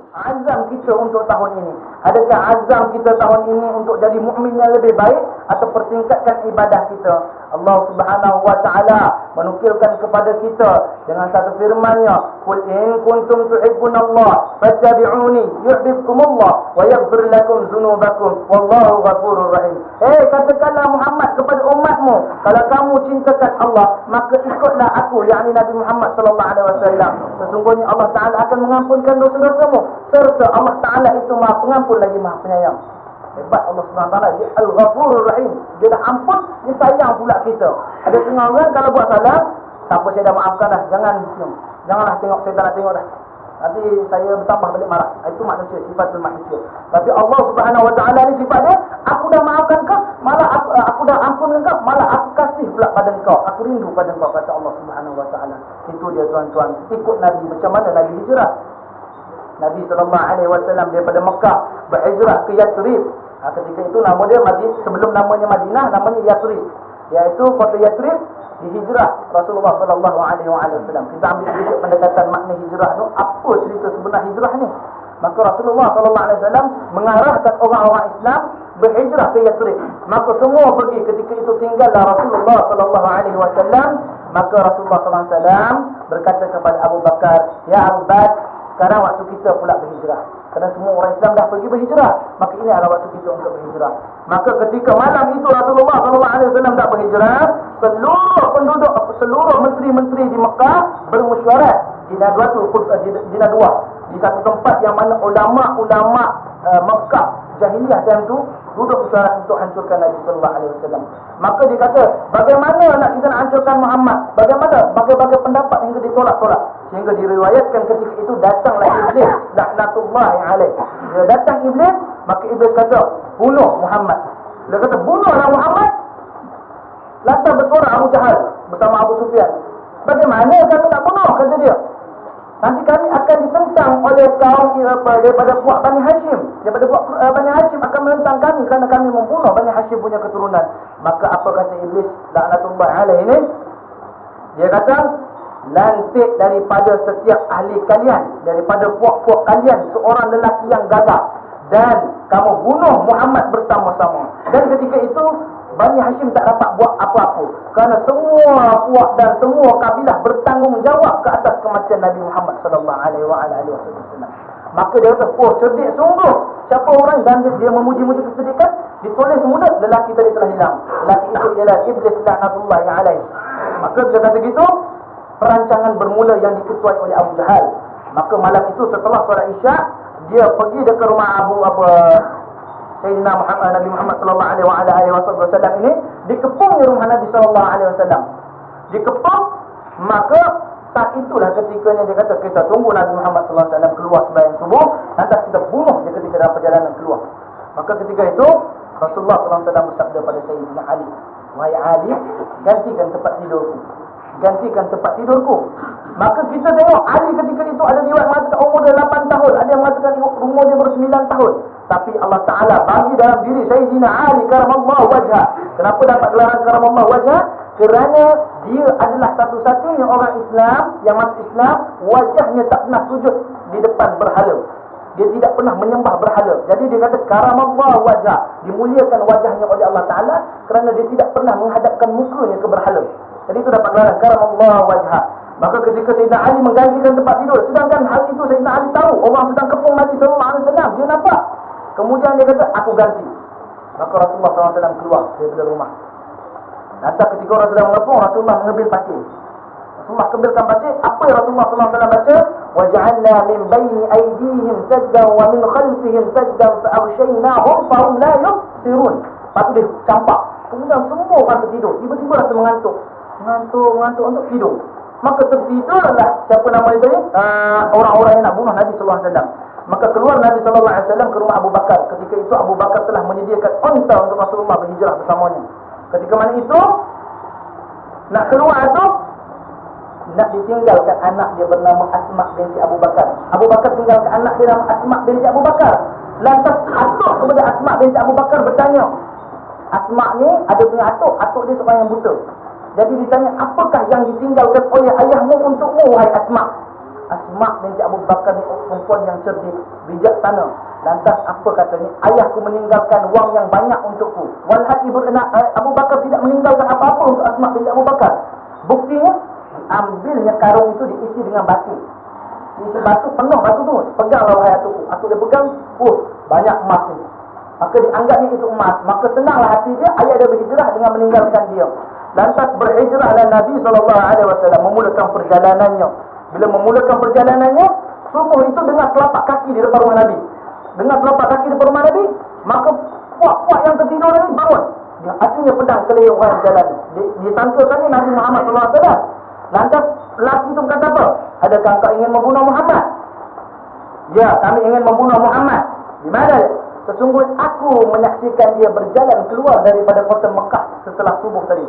Azam kita untuk tahun ini. Adakah azam kita tahun ini untuk jadi mukmin yang lebih baik atau pertingkatkan ibadah kita? Allah Subhanahu wa taala menukilkan kepada kita dengan satu firman-Nya, "Qul in kuntum tuhibbunallah fattabi'uni yuhibbukumullah wa yaghfir lakum dzunubakum wallahu ghafurur rahim." Katakanlah Muhammad kepada umatmu, kalau kamu cintakan Allah, maka ikutlah aku, yakni Nabi Muhammad sallallahu alaihi wasallam. Sesungguhnya Allah taala akan mengampunkan dosa-dosamu, serta Allah taala itu Maha Pengampun lagi Maha Penyayang. Hebat Allah Subhanahu Wa Taala, dia Al-Ghafurur Rahim. Dia dah ampun, dia sayang pula kita. Ada setengah orang kalau buat salah, tak apa, saya dah maafkan dah. Janganlah tengok, saya tak nak tengok dah. Nanti saya bertambah balik marah. Itu manusia, sifatul manusia. Tapi Allah Subhanahu Wa Taala ni sifat dia, aku dah maafkan kau, malah aku dah ampunkan kau, malah aku kasih pula pada kau. Aku rindu pada kau, kata Allah Subhanahu Wa Taala. Itu dia tuan-tuan. Ikut Nabi, macam mana Nabi hijrah. Nabi SAW daripada Mekah berhijrah ke Yathrib. Ketika itu nama dia sebelum namanya Madinah, namanya Yathrib. Iaitu kota Yathrib dihijrah Rasulullah SAW. Kita ambil sedikit pendekatan makna hijrah tu. Apa cerita sebenar hijrah ni? Maka Rasulullah SAW mengarahkan orang-orang Islam berhijrah ke Yathrib. Maka semua pergi. Ketika itu tinggallah Rasulullah SAW. Maka Rasulullah SAW berkata kepada Abu Bakar, "Ya Abu Bakar, sekarang waktu kita pula berhijrah. Kerana semua orang Islam dah pergi berhijrah, maka ini adalah waktu kita untuk berhijrah." Maka ketika malam itu Rasulullah SAW dah berhijrah, seluruh penduduk, seluruh menteri-menteri di Mekah bermesyuarat di Nadwah, di satu tempat yang mana ulama-ulama Mekah jahiliyah time tu duduk mesyuarat untuk hancurkan Nabi SAW. Maka dia kata, bagaimana kita nak hancurkan Muhammad? Bagaimana? Berbagai pendapat hingga ditolak-tolak. Sehingga diriwayatkan ketika itu datanglah Iblis, laknatullahi alaih. Dia datang Iblis, maka Iblis kata, bunuh Muhammad. Dia kata, bunuhlah Muhammad. Lantas bersuara Abu Jahal bersama Abu Sufyan. Bagaimana kami nak bunuh? Kata dia. Nanti kami akan ditentang oleh kaum daripada puak Bani Hashim. Daripada puak Bani Hashim akan menentang kami kerana kami membunuh Bani Hashim punya keturunan. Maka apa kata Iblis, laknatullahi alaih ini? Dia kata, lantik daripada setiap ahli kalian, daripada puak-puak kalian, seorang lelaki yang gagah, dan kamu bunuh Muhammad bersama-sama. Dan ketika itu Bani Hashim tak dapat buat apa-apa, kerana semua puak dan semua kabilah bertanggungjawab ke atas kematian Nabi Muhammad SAW. Maka dia kata, cerdik sungguh siapa orang, dan dia memuji-muji kecerdikan. Ditulis mudah, lelaki tadi telah hilang. Lelaki itu ialah Iblis laknatullahi alaih. Maka dia kata gitu, perancangan bermula yang diketuai oleh Abu Jahal. Maka malam itu setelah solat Isyak, dia pergi ke rumah Sayyidina Nabi Muhammad sallallahu alaihi wasallam ini, dikepung di rumah Nabi sallallahu alaihi wasallam. Dikepung, maka saat itulah ketikanya dia kata, kita tunggu Nabi Muhammad sallallahu alaihi wasallam keluar sembahyang subuh, lantas kita bunuh dia ketika dalam perjalanan keluar. Maka ketika itu Rasulullah sallallahu alaihi wasallam bersabda pada Sayyidina Ali, "Wahai Ali, gantikan tempat tidurku. Gantikan tempat tidurku." Maka kita tengok Ali ketika itu ada riwayat mengatakan umur dia 8 tahun, ada yang mengatakan umur dia baru 9 tahun. Tapi Allah Ta'ala bagi dalam diri Sayyidina Ali karamallahu wajhah. Kenapa dapat gelaran karamallahu wajhah? Kerana dia adalah satu-satunya orang Islam yang masuk Islam, wajahnya tak pernah sujud di depan berhala. Dia tidak pernah menyembah berhala. Jadi dia kata karamallahu wajhah, dimuliakan wajahnya oleh Allah Ta'ala kerana dia tidak pernah menghadapkan mukanya ke berhala. Jadi itu dapat gelaran karamallahu wajhah. Maka ketika Sayyidina Ali menggantikan tempat tidur, sedangkan hari itu Sayyidina Ali tahu orang sedang kepung Nabi SAW, dia nampak. Kemudian dia kata, aku ganti. Maka Rasulullah SAW keluar daripada rumah. Nanti ketika orang sedang mengepung, Rasulullah mengambil pasir. Rasulullah kembilkan pasir. Apa yang Rasulullah SAW baca? وَجَعَلْنَا مِنْ بَيْنِ أَيْدِيهِمْ سَجْدًا وَمِنْ خَلْفِهِمْ سَجْدًا فَأَغْشَيْنَاهُمْ فَهُمْ لَا يُبْصِرُونَ. Lepas tu dia campak. Kemudian semua orang tertidur. Tiba-tiba rasa mengantuk untuk tidur. Maka tertidurlah siapa nama itu ni? Orang-orang yang nak bunuh Nabi SAW. Maka keluar Nabi SAW ke rumah Abu Bakar. Ketika itu Abu Bakar telah menyediakan unta untuk Rasulullah berhijrah bersamanya. Ketika mana itu nak keluar tu, nak ditinggalkan anak dia bernama Asma binti Abu Bakar. Abu Bakar tinggalkan anak dia nama Asma binti Abu Bakar. Lantas atuk kepada Asma binti Abu Bakar bertanya. Asma ni ada punya atuk dia seorang yang buta. Jadi ditanya, apakah yang ditinggalkan oleh ayahmu untukmu, wahai Asma? Asma binti Abu Bakar ni perempuan yang cerdik, bijaksana. Lantas apa katanya? Ayahku meninggalkan wang yang banyak untukku. Walhal Abu Bakar tidak meninggalkan apa-apa untuk Asma binti Abu Bakar. Buktinya, diambilnya karung itu diisi dengan batu. Diisi batu, penuh batu tu. Peganglah wahai atukku. Atuk dia pegang, banyak emas ni. Maka dianggapnya itu emas. Maka senanglah hati dia, ayah dia berhijrah dengan meninggalkan dia. Lantas berhijrahlah Nabi SAW memulakan perjalanannya. Bila memulakan perjalanannya, subuh itu dengar telapak kaki di depan rumah Nabi. Dengar telapak kaki di depan rumah Nabi, maka puak-puak yang tertidur ni bangun. Dia acunya pedang ke leher orang jalan. Disangkakan ni Nabi Muhammad SAW. Lantas lelaki itu berkata apa? Adakah kau ingin membunuh Muhammad? Ya, kami ingin membunuh Muhammad. Di mana? Sesungguhnya aku menyaksikan dia berjalan keluar daripada kota Mekah setelah subuh tadi.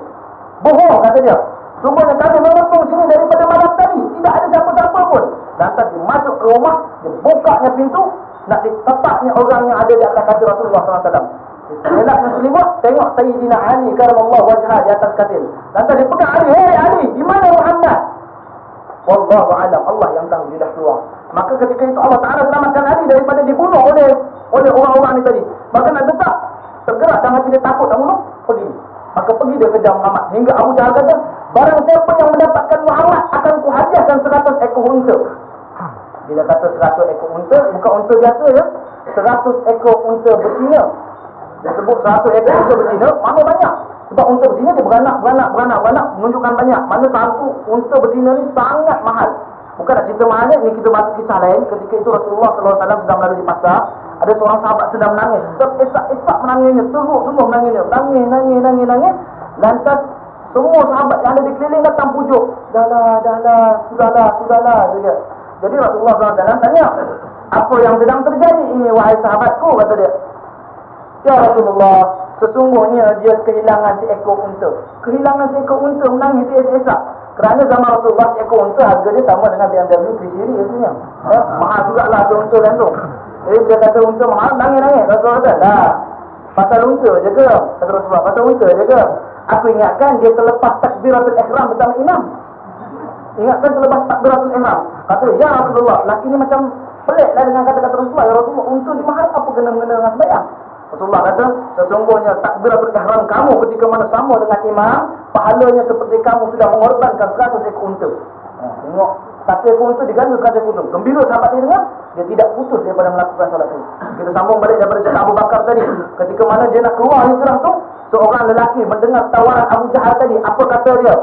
Bohong, kata dia. Sungguhnya kami mengepung sini daripada malam tadi. Tidak ada siapa-siapa pun. Lantas dia masuk ke rumah, dia bukanya pintu, nak ditepaknya orang yang ada di atas katil Rasulullah SAW. Elaknya selimut, tengok Sayyidina Ali karamallahu wajhah di atas katil. Lantas dia pegang Ali, hei Ali, di mana Muhammad? Wallahu alam, Allah yang tahu dia dah keluar. Maka ketika itu Allah Ta'ala selamatkan Ali daripada dibunuh oleh orang-orang ni tadi. Maka nak dekat, tergerak dan hati dia takut nak bunuh, pergi. Maka pergi dia kejar Muhammad. Hingga Abu Jahal kata, barang siapa yang mendapatkan Muhammad akan kuhadiahkan 100 ekor unta. Bila kata 100 ekor unta, bukan unta biasa ya, 100 ekor unta betina. Dia sebut 100 ekor unta betina, mana banyak. Sebab unta betina dia beranak, menunjukkan banyak. Mana satu unta betina ni sangat mahal. Bukan nak cerita mahal ni, kita masuk kisah lain. Ketika itu Rasulullah SAW sedang berada di pasar. Ada seorang sahabat sedang menangis. Teresak-esak menangisnya, teruk semua menangisnya. Nangis. Lantas semua sahabat yang ada di keliling datang pujuk. Sudahlah. Jadi Rasulullah SAW tanya, apa yang sedang terjadi ini wahai sahabatku, kata dia. Ya Rasulullah, sesungguhnya dia kehilangan seekor unta. Kehilangan seekor unta, menangis esak-esak. Kerana zaman Rasulullah seekor unta harga dia sama dengan BMW 3 Series rasanya. Mahal jugalah tu unta kan tu. Jadi dia kata unta mahal, nangis. Rasulullah kata, dah, pasal unta je ke? Kata Rasulullah, pasal unta je ke? Aku ingatkan dia terlepas takbiratul ihram bersama imam. Ingatkan terlepas takbiratul ihram. Kata, ya Rasulullah, laki ni macam pelik lah dengan kata-kata Rasulullah. Ya Rasulullah, unta ni mahal, apa kena-mengena dengan sembahyang? Rasulullah kata, sesungguhnya takbiratul ihram kamu ketika mana sama dengan imam, pahalanya seperti kamu sudah mengorbankan 100 ekor unta. Tengok, 1 ekor unta digantung 100 ekor unta. Gembira sahabat dia dengar, dia tidak putus daripada melakukan solat itu. Kita sambung balik daripada cerita Abu Bakar tadi. Ketika mana dia nak keluar hijrah tu, seorang lelaki mendengar tawaran Abu Jahal tadi. Apa kata dia?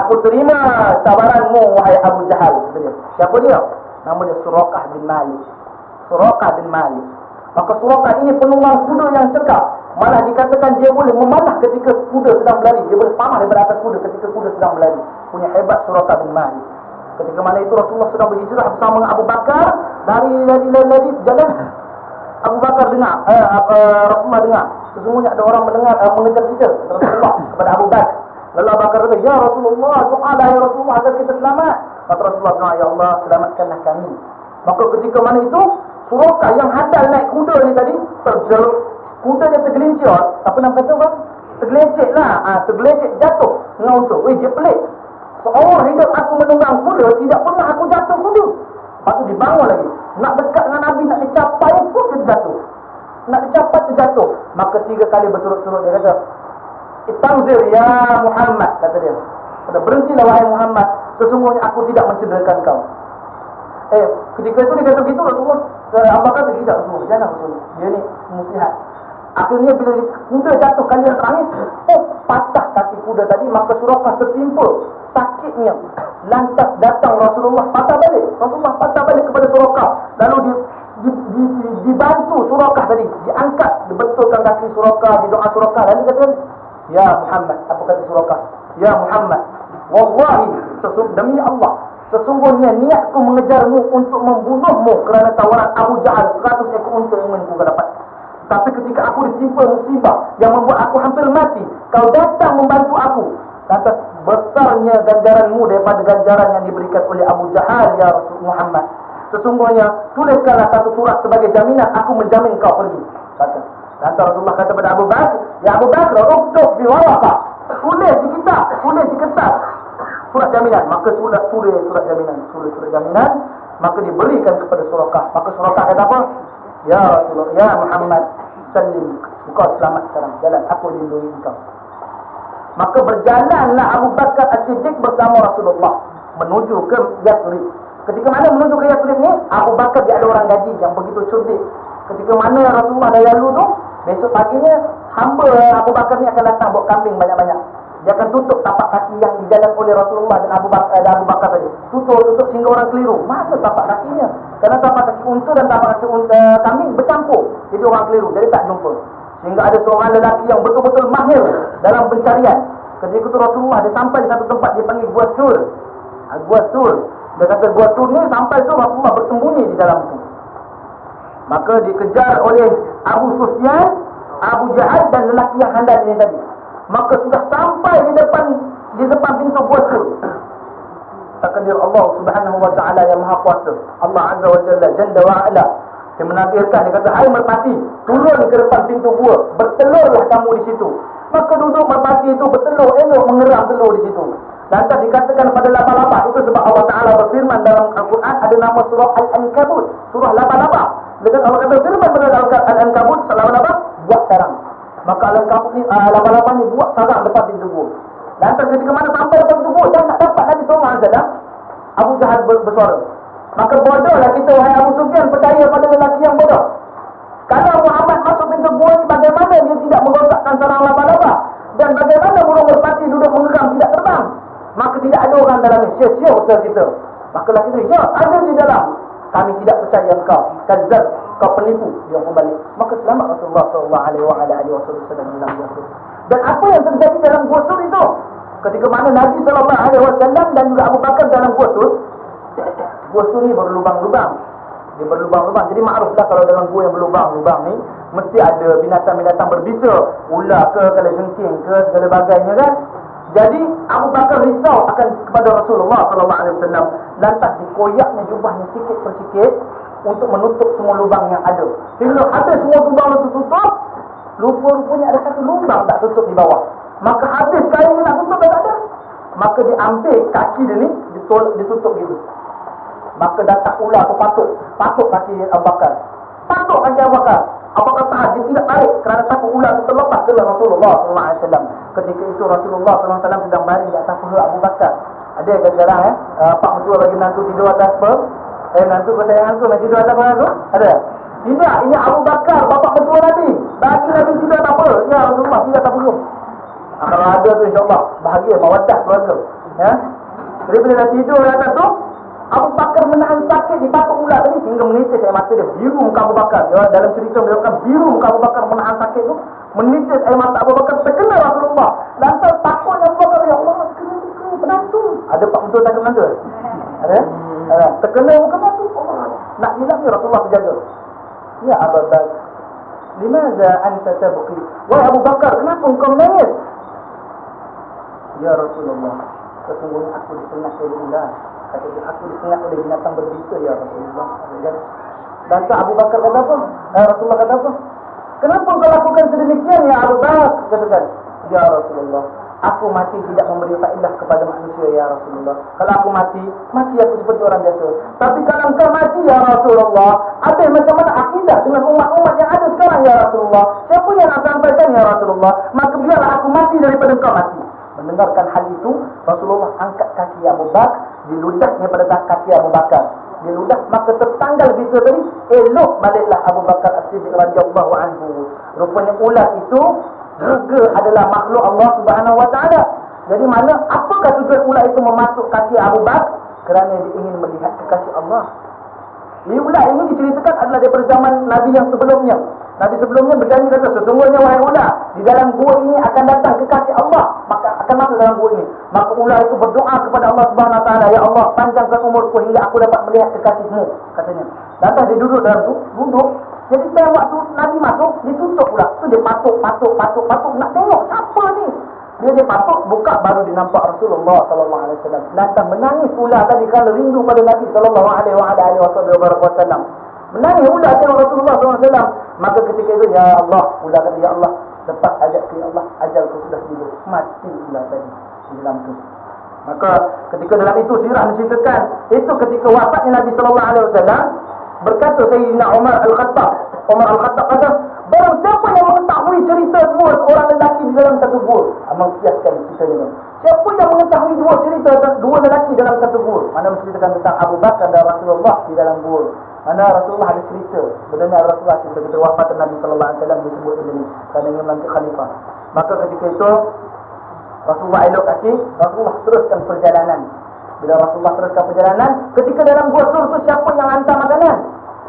Aku terima tawaranmu wahai Abu Jahal, kata dia. Siapa dia? Nama dia Suraqah bin Malik. Suraqah bin Malik. Maka Suraqah ini penunggang kuda yang cekap. Malah dikatakan dia boleh memanah ketika kuda sedang berlari. Dia boleh panah daripada atas kuda ketika kuda sedang berlari. Punya hebat Suraqah bin Malik. Ketika mana itu Rasulullah sedang berhijrah bersama dengan Abu Bakar, lari jalan. Abu Bakar dengar, Rasulullah dengar, sesungguhnya ada orang mengejar kita. Rasulullah kepada Abu Bakar. Lalu Abu Bakar kata, ya Rasulullah, doalah ya Rasulullah agar kita selamat. Kata Rasulullah, doa, ya Allah, selamatkanlah kami. Maka ketika mana itu Suraqah yang handal naik kuda ni tadi, kuda dia tergelincir. Apa nama kata bang? Tergelincir lah. Tergelincir jatuh dengan unta. Dia pelik. Seorang hidup aku menunggang kuda, tidak pernah aku jatuh kuda. Lepas tu dibangun lagi. Nak dekat dengan Nabi, nak dicapai pun dia terjatuh. Nak dicapai terjatuh. Maka 3 kali berturut-turut dia kata, Istanzir ya Muhammad, kata dia. Kata, berhentilah wahai Muhammad, sesungguhnya aku tidak mencederakan kau. Ketika itu dia kata begitu, Rasulullah Abu Bakar tidak Rasulullah, jangan Rasulullah, dia ni muslihat. Akhirnya bila kuda jatuh kali yang terakhir, patah kaki kuda tadi. Maka Suraqah tertimpa sakitnya. Lantas datang Rasulullah patah balik kepada Suraqah. Lalu dibantu Suraqah tadi, diangkat, dibetulkan kaki Suraqah, didoa Suraqah. Lalu kata, ya Muhammad, apa kata Suraqah? Ya Muhammad, wallahi, demi Allah, sesungguhnya niatku mengejarmu untuk membunuhmu kerana tawaran Abu Jahal 100 ekor unta ingin ku dapat. Tapi ketika aku ditimpa musibah yang membuat aku hampir mati, kau datang membantu aku. Lantas besarnya ganjaranmu daripada ganjaran yang diberikan oleh Abu Jahal, ya Rasul Muhammad. Sesungguhnya tuliskanlah satu surat sebagai jaminan, aku menjamin kau pergi. Kata. Lantas Rasulullah kata kepada Abu Bakar, ya Abu Bakar, uktub bi waraqah. Tulis di kitab, tulis di kertas. surat jaminan. Maka surat jaminan, surat jaminan, maka diberikan kepada Suraqah. Maka Suraqah kata apa? Ya Rasulullah, ya Muhammad, salim, engkau selamat sekarang, jalan, aku lindungi engkau. Maka berjalanlah Abu Bakar As-Siddiq bersama Rasulullah menuju ke Yathrib. Ketika mana menuju ke Yathrib ni, Abu Bakar dia ada orang gaji yang begitu cerdik. Ketika mana Rasulullah dah lalu tu, besok paginya hamba Abu Bakar ni akan datang bawa kambing banyak-banyak. Dia akan tutup tapak kaki yang dijalan oleh Rasulullah dan Abu Bakar tadi. Tutup sehingga orang keliru. Mana tapak kakinya? Kerana tapak kaki unta dan tapak kaki kambing bercampur. Jadi orang keliru, jadi tak jumpa. Sehingga ada seorang lelaki yang betul-betul mahir dalam pencarian. Ketika itu Rasulullah dia sampai di satu tempat dia panggil Gua Sur. Gua Sur. Dia kata Gua Sur ni sampai tu Rasulullah bersembunyi di dalam tu. Maka dikejar oleh Abu Sufyan, Abu Jahal dan lelaki yang handal ini tadi. Maka sudah sampai di depan pintu Gua Sur. Takdir Allah Subhanahu wa taala yang Maha Kuasa. Allah Azza wa Jalla Jalla wa Ala dia menakdirkan, dia kata, hai merpati, turun ke depan pintu gua, bertelurlah kamu di situ. Maka duduk merpati itu bertelur, elok mengeram telur di situ. Lantas dikatakan pada laba-laba, itu sebab Allah Ta'ala berfirman dalam Al-Quran, ada nama surah Al-Ankabut, surah laba-laba. Dengan Allah kata firman pada Al-Ankabut, laba-laba, buat sarang. Maka Al-Ankabut ni, laba-laba ni buat sarang depan pintu gua. Lantas ketika mana sampai depan pintu gua, dah nak dapat lagi seorang saja, Abu Jahal bersuara. Maka bodohlah kita, wahai Abu Sufyan, percaya pada lelaki yang bodoh. Kalau Muhammad masuk pintu gua ni, bagaimana dia tidak merosakkan sarang laba-laba? Dan bagaimana burung merpati duduk mengeram tidak terbang? Maka tidak ada orang dalam ni, sia-sia usaha kita. Maka lelaki itu, ya, ada di dalam. Kami tidak percaya engkau, kazzab, kau penipu. Dia kembali. Maka selamat Rasulullah SAW dalam gua sur. Dan apa yang terjadi dalam gua sur itu? Ketika mana Nabi SAW dan juga Abu Bakar dalam gua sur, gua sur ni berlubang-lubang. Dia berlubang-lubang. Jadi makruflah kalau dalam gua yang berlubang-lubang ni mesti ada binatang-binatang berbisa, ular ke, kalajengking ke, segala bagainya kan. Jadi Abu Bakar risau akan kepada Rasulullah SAW. Lantas dikoyaknya jubahnya sikit per sikit untuk menutup semua lubang yang ada. Bila habis semua lubang itu tutup, rupa-rupanya ada satu lubang tak tutup di bawah. Maka habis kain nak tutup dah tak ada. Maka diambil kaki dia ni, ditutup gitu. Maka datang ular tu patuk kaki Abu Bakar. Patuk kaki Abu Bakar. Abu Bakar tahan, dia tidak tarik kerana takut ular itu terlepas ke Rasulullah SAW. Ketika itu Rasulullah SAW sedang baring di atas paha Abu Bakar. Ada yang kadang-kadang pak mentua bagi menantu tidur atas apa? Menantu kesayanganku masih tidur atas paha tu? Ada? Tidak, ini Abu Bakar, bapak mentua Nabi. Bagi Nabi tidak tak apa. Ya Rasulullah tidak tak apa. Kalau ada tu insyaAllah bahagia, mawaddah keluarga. Ya? Jadi bila dah tidur di atas tu, Abu Bakar menahan sakit di patuk ular tadi sehingga menitis air mata dia. Biru muka Abu Bakar. Ya, dalam cerita beliau kan biru muka Abu Bakar menahan sakit tu. Menitis air mata Abu Bakar terkena Rasulullah. Lantas takutnya Abu Bakar, ya Allah, terkena penantu. Ada pak mentua takut menantu? Ada? Terkena muka menantu. Nak hilang ni Rasulullah terjaga. Ya Abu Bakar, limaza anta tabqi? Wahai Abu Bakar, kenapa engkau menangis? Ya Rasulullah, sesungguhnya aku disengat oleh ular. Kata dia, aku disengat oleh binatang berbisa ya Rasulullah. Dan Abu Bakar kata apa? Rasulullah kata apa? Kenapa kau lakukan sedemikian ya Abu Bakar? Katakan, ya Rasulullah, aku masih tidak memberi faedah kepada manusia ya Rasulullah. Kalau aku mati aku seperti orang biasa. Tapi kalau engkau mati ya Rasulullah, ada macam mana akidah dengan umat-umat yang ada sekarang ya Rasulullah? Siapa yang nak sampaikan ya Rasulullah? Maka biarlah aku mati daripada engkau mati. Mendengarkan hal itu, Rasulullah angkat kaki Abu Bakar, diludahnya pada kaki Abu Bakar. Diludah, maka tertanggal bisa tadi, elok baliklah Abu Bakar As-Siddiq radhiyallahu anhu. Rupanya ular itu juga adalah makhluk Allah Subhanahu wa taala. Jadi mana apakah tujuan ular itu memasuk kaki Abu Bakar? Kerana dia ingin melihat kekasih Allah. Ular ini diceritakan adalah daripada zaman Nabi yang sebelumnya. Nabi sebelumnya berjanji kata, sesungguhnya wahai ular, di dalam gua ini akan datang kekasih Allah, maka akan masuk dalam gua ini. Maka ular itu berdoa kepada Allah Subhanahu wa taala, ya Allah, panjangkan umurku hingga aku dapat melihat kekasihmu, katanya. Lantas dia duduk dalam tu, duduk. Jadi pada waktu Nabi masuk, ditutup pula. Tu dia patuk, nak tengok siapa ni. Dia patuk, buka, baru dia nampak Rasulullah SAW. Lantas menangis ular tadi kerana rindu pada Nabi SAW. Menangis ular tengok Rasulullah SAW. Maka ketika itu, ya Allah, ular kata, ya Allah, lepas ajak ke Allah, ajalku sudah tiba. Mati ular tadi di dalam tu. Maka ketika dalam itu sirah menceritakan, itu ketika wafatnya Nabi sallallahu alaihi wasallam, berkata Sayyidina Umar Al-Khattab kata, barang siapa yang mengetahui cerita dua orang lelaki di dalam satu gua, mengkiaskan cerita ini. Siapa yang mengetahui dua cerita dua lelaki dalam satu gua? Mana menceritakan tentang Abu Bakar dan Rasulullah di dalam gua. Mana Rasulullah ada cerita, sebenarnya Rasulullah cerita ketika wafat Nabi sallallahu alaihi wasallam disebut ini kerana ingin melantik khalifah. Maka ketika itu Rasulullah elok kaki, Rasulullah teruskan perjalanan. Bila Rasulullah teruskan perjalanan, ketika dalam gua Sur tu siapa yang hantar makanan?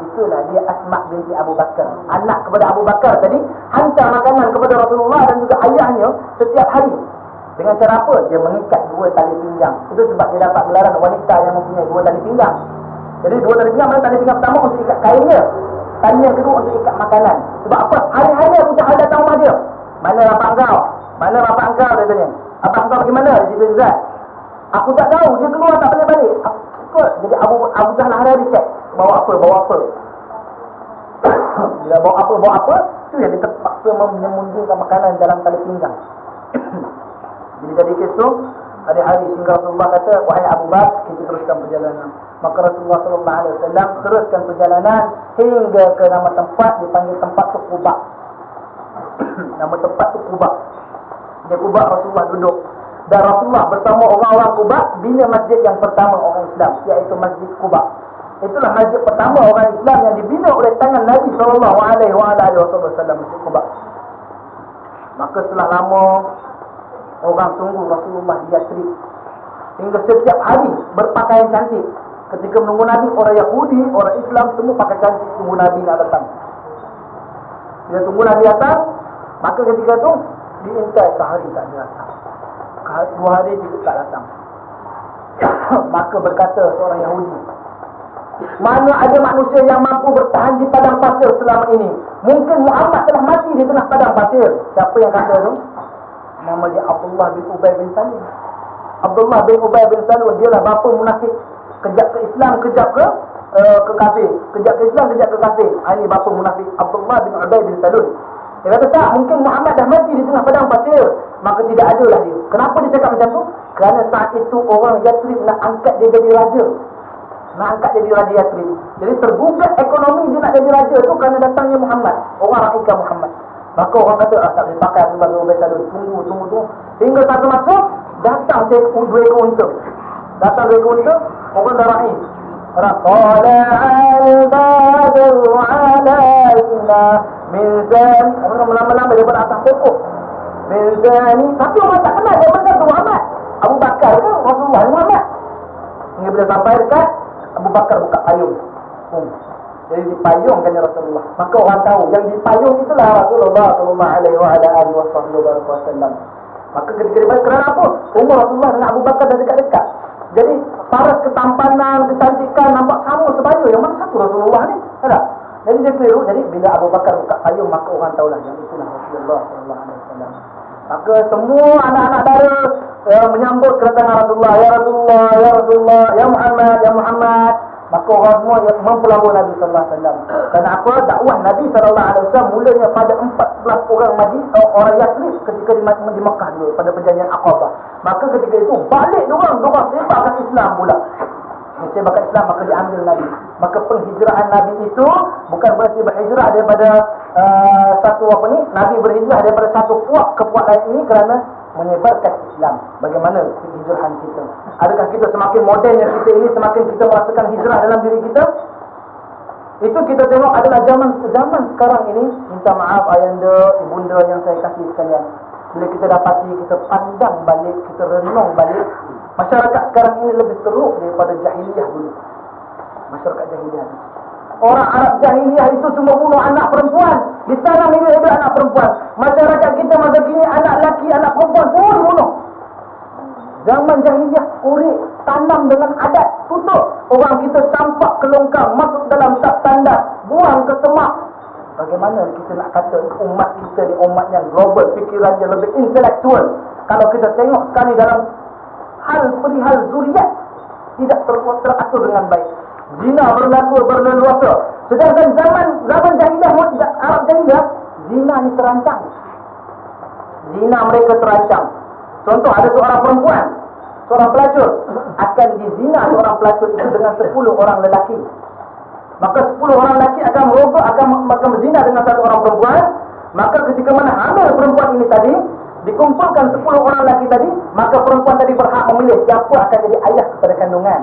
Itulah dia Asma binti Abu Bakar, anak kepada Abu Bakar tadi, hantar makanan kepada Rasulullah dan juga ayahnya setiap hari. Dengan cara apa? Dia mengikat dua tali pinggang. Itu sebab dia dapat gelaran wanita yang mempunyai dua tali pinggang. Jadi dua tali pinggang, mana tali pinggang pertama untuk ikat kainnya, tali yang kedua untuk ikat makanan. Sebab apa? Hari-hari Abu Jahal datang rumah dia. Mana bapak engkau? Mana bapak engkau? Dia tanya. Abang engkau pergi mana? Dia cerita, aku tak tahu, dia keluar tak balik-balik. Jadi Abu Jahal hari-hari cek bawa apa. Bila bawa apa, tu yang dia terpaksa menyembunyikan makanan dalam tali pinggang. Jadi kes tu, hari-hari sehingga Rasulullah kata, wahai Abu Bakar, kita teruskan perjalanan. Maka Rasulullah sallallahu alaihi wasallam teruskan perjalanan hingga ke nama tempat, dipanggil tempat tu Quba. Nama tempat tu Quba. Di Quba Rasulullah duduk. Dan Rasulullah bersama orang-orang Quba bina masjid yang pertama orang Islam, iaitu Masjid Quba. Itulah masjid pertama orang Islam yang dibina oleh tangan Nabi sallallahu alaihi wasallam, Masjid Quba. Maka setelah lama orang tunggu Rasulullah di Yathrib, hingga setiap hari berpakaian cantik. Ketika menunggu Nabi, orang Yahudi, orang Islam semua pakai cantik tunggu Nabi nak datang. Bila tunggu Nabi datang, maka ketika itu diintai sehari tak datang, 2 hari juga tak datang. Maka berkata seorang Yahudi, mana ada manusia yang mampu bertahan di padang pasir selama ini? Mungkin Muhammad telah mati di tengah padang pasir. Siapa yang kata tu? Nama dia Abdullah bin Ubay bin Salul. Abdullah bin Ubay bin Salul, dia lah bapa munafik. Kejap ke Islam, kejap ke kafir. Kejap ke Islam, kejap ke kafir. Ini bapa munafik Abdullah bin Ubay bin Salul. Dia kata tak, mungkin Muhammad dah mati di tengah padang pasir. Maka tidak adalah dia. Kenapa dia cakap macam tu? Kerana saat itu orang Yathrib nak angkat dia jadi raja. Nak angkat jadi raja Yathrib. Jadi tergugat ekonomi dia nak jadi raja tu kerana datangnya Muhammad, orang Raika Muhammad. Maka orang kata, tak boleh pakai Abdullah bin Ubay Salul. Tunggu. Hingga satu masa datang 2 ekor unta. Datang 2 ekor unta, orang dah rahim. Tala'al badru alaina min zani. Orang melama-lama daripada atas pokok. Min zani. Tapi orang tak kenal dia macam tu Muhammad. Abu Bakar ke Rasulullah Muhammad. Hingga bila sampai dekat, Abu Bakar buka payung. Jadi dipayungkan Rasulullah. Maka orang tahu yang dipayung itulah Rasulullah sallallahu alaihi wasallam. Maka ketika dia balik, kerana apa? Umur Rasulullah dengan Abu Bakar dah dekat-dekat. Jadi paras ketampanan, kecantikan nampak sama sebaya. Yang mana satu Rasulullah ni? Tak? Jadi dia keliru. Jadi bila Abu Bakar buka payung, maka orang tahulah yang itulah Rasulullah sallallahu alaihi wasallam. Maka semua anak-anak dara menyambut kedatangan Rasulullah. Ya Rasulullah, ya Rasulullah, ya Muhammad, ya Muhammad. Maka orang semua mempelabur Nabi sallallahu alaihi wasallam. Kerana apa? Dakwah Nabi sallallahu alaihi wasallam mulanya pada 14 orang orang Yathrib ketika di Mekah dulu pada perjanjian Aqabah. Maka ketika itu balik diorang sebarkan Islam pula. Sebarkan Islam, maka diambil Nabi. Maka penghijrahan Nabi itu bukan berarti berhijrah daripada Nabi berhijrah daripada satu puak ke puak lain ini kerana menyebarkan Islam. Bagaimana hijrahan kita? Adakah kita semakin modernnya kita ini, semakin kita merasakan hijrah dalam diri kita? Itu kita tengok adalah zaman sekarang ini. Minta maaf ayanda, ibunda yang saya kasih sekalian. Bila kita dapati, kita pandang balik, kita renung balik, masyarakat sekarang ini lebih teruk daripada jahiliyah dulu. Masyarakat jahiliyah dulu. Orang Arab jahiliyah itu cuma bunuh anak perempuan. Di sana hidup anak perempuan. Masyarakat kita masa kini anak lelaki, anak perempuan semua dibunuh. Zaman jahiliyah kurik, tanam dengan adat, tutup. Orang kita campak ke longkang, masuk dalam tak standar, buang ke semak. Bagaimana kita nak kata umat kita ni umat yang global, fikirannya lebih intelektual? Kalau kita tengok sekali dalam hal perihal zuriat tidak teratur dengan baik. Zina berlaku berleluasa. Sedangkan zaman jahiliyah, Arab jahiliyah, zina ni terancang. Zina mereka terancang. Contoh, ada seorang perempuan seorang pelacur, akan dizina seorang pelacur itu dengan 10 orang lelaki. Maka 10 orang lelaki akan merogok, akan berzina dengan satu orang perempuan. Maka ketika mana hamil perempuan ini tadi, dikumpulkan 10 orang lelaki tadi, maka perempuan tadi berhak memilih siapa akan jadi ayah kepada kandungan.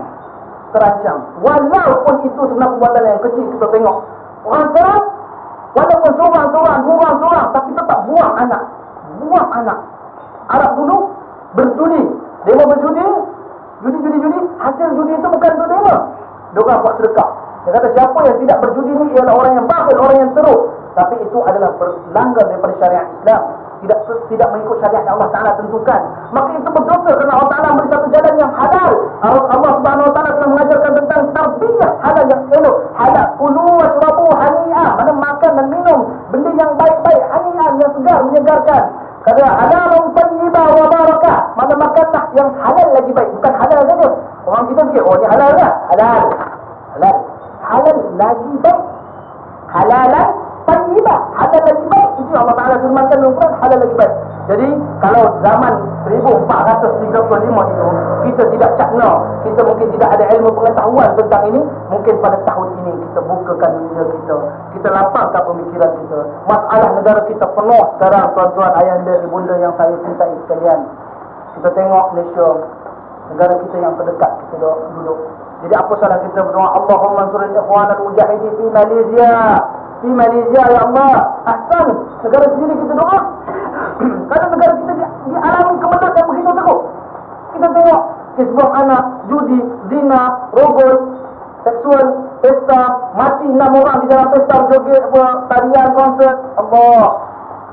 Terancam. Walaupun itu sebenarnya perbuatan yang kecil, kita tengok orang sekarang, walaupun seorang, tapi tetap buang anak. Arab dulu berjudi, demo berjudi, judi. Hasil judi itu bukan untuk demo. Dia orang buat sedekah. Dia kata siapa yang tidak berjudi ni ialah orang yang bakhil, orang yang teruk. Tapi itu adalah berlanggar daripada syariat Islam. Tidak mengikut syariat yang Allah Ta'ala tentukan. Maka itu berdosa kerana Allah Ta'ala beri satu jalan yang halal. Allah Subhanahu Wa Ta'ala telah mengajarkan tentang tarbiyah halal yang elok. Halal, kulu washrabu hani'ah. Mana makan dan minum benda yang baik-baik, hani'ah, yang segar, menyegarkan. Kata halalun tayyibah wa barakah. Mana makanlah yang halal lagi baik, bukan halal saja. Orang kita fikir, oh ni halal dah. Halal lagi baik. Halalan tayyibah, halal lagi baik. Itu Allah Ta'ala firmankan dalam Quran, halal lagi baik. Jadi kalau zaman 1435 itu kita tidak cakna, kita mungkin tidak ada ilmu pengetahuan tentang ini, mungkin pada tahun ini kita bukakan minda kita lapangkan pemikiran kita. Masalah negara kita penuh sekarang, tuan-tuan, ayahanda, ibunda yang saya cintai sekalian. Kita tengok Malaysia, negara kita yang terdekat kita duduk. Jadi apa salah kita berdoa, Allahumma ansuril ikhwanal mujahidin fi Malaysia ya Allah. Ahsan, negara sendiri kita doa. Kerana negara kita dialami kemenak yang begitu teruk. Kita tengok kisah anak, judi, zina, rogol, seksual, pesta, mati 6 orang di dalam pesta, joget, tarian, konsert. Allah,